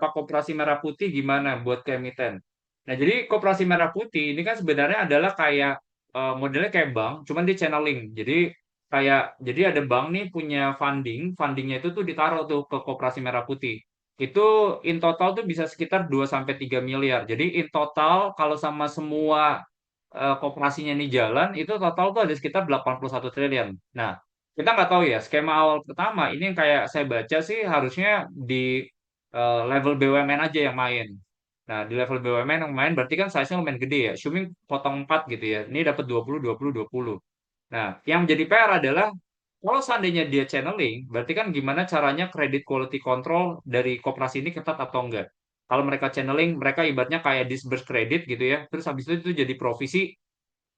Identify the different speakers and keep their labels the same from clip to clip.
Speaker 1: dampak koperasi merah putih gimana buat ke emiten. Nah, jadi koperasi merah putih ini kan sebenarnya adalah kayak modelnya kayak bank, cuman di channeling. Jadi ada bank nih punya fundingnya itu tuh ditaruh tuh ke koperasi merah putih. Itu in total tuh bisa sekitar 2 sampai 3 miliar. Jadi in total kalau sama semua koperasinya ini jalan, itu total tuh ada sekitar 81 triliun. Nah, kita nggak tahu ya, skema awal pertama ini yang kayak saya baca sih harusnya di level BUMN aja yang main. Nah, di level BUMN yang main berarti kan size-nya lumayan gede ya. Assuming potong 4 gitu ya. Ini dapat 20, 20, 20. Nah, yang menjadi PR adalah kalau seandainya dia channeling, berarti kan gimana caranya kredit quality control dari koperasi ini ketat atau enggak. Kalau mereka channeling, mereka ibaratnya kayak disburse kredit gitu ya. Terus habis itu jadi provisi,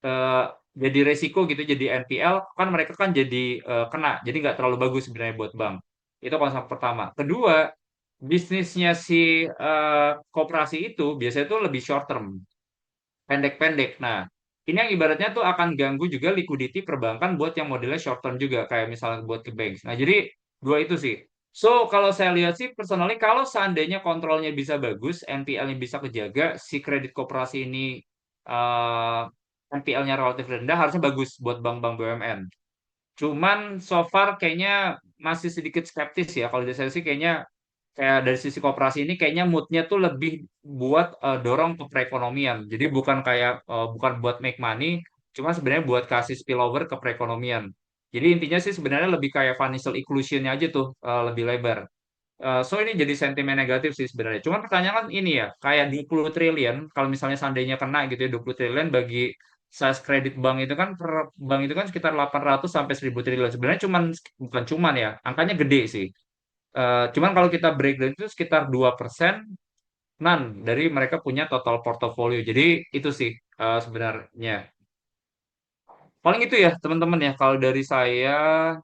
Speaker 1: eh, jadi resiko gitu, jadi NPL, kan mereka kan jadi kena. Jadi nggak terlalu bagus sebenarnya buat bank. Itu konsep pertama. Kedua, bisnisnya si koperasi itu biasanya itu lebih short term, pendek-pendek. Nah, ini yang ibaratnya tuh akan ganggu juga liquidity perbankan buat yang modelnya short term juga, kayak misalnya buat ke bank. Nah, jadi dua itu sih. So, kalau saya lihat sih, personally, kalau seandainya kontrolnya bisa bagus, NPL-nya bisa kejaga, si kredit koperasi ini NPL-nya relatif rendah, harusnya bagus buat bank-bank BUMN. Cuman so far kayaknya masih sedikit skeptis ya. Kalau dari saya sih kayaknya kayak dari sisi koperasi ini kayaknya moodnya tuh lebih buat dorong ke perekonomian. Jadi bukan buat make money, cuma sebenarnya buat kasih spillover ke perekonomian. Jadi intinya sih sebenarnya lebih kayak financial inclusion-nya aja tuh lebih lebar. So ini jadi sentimen negatif sih sebenarnya. Cuman pertanyaan kan ini ya, kayak 20 triliun, kalau misalnya seandainya kena gitu ya 20 triliun bagi size kredit bank itu kan per bank itu kan sekitar 800 sampai 1000 triliun. Sebenarnya bukan cuman ya, angkanya gede sih. Cuman kalau kita breakdown itu sekitar 2% dari mereka punya total portofolio. Jadi itu sih sebenarnya. Paling itu ya teman-teman ya kalau dari saya.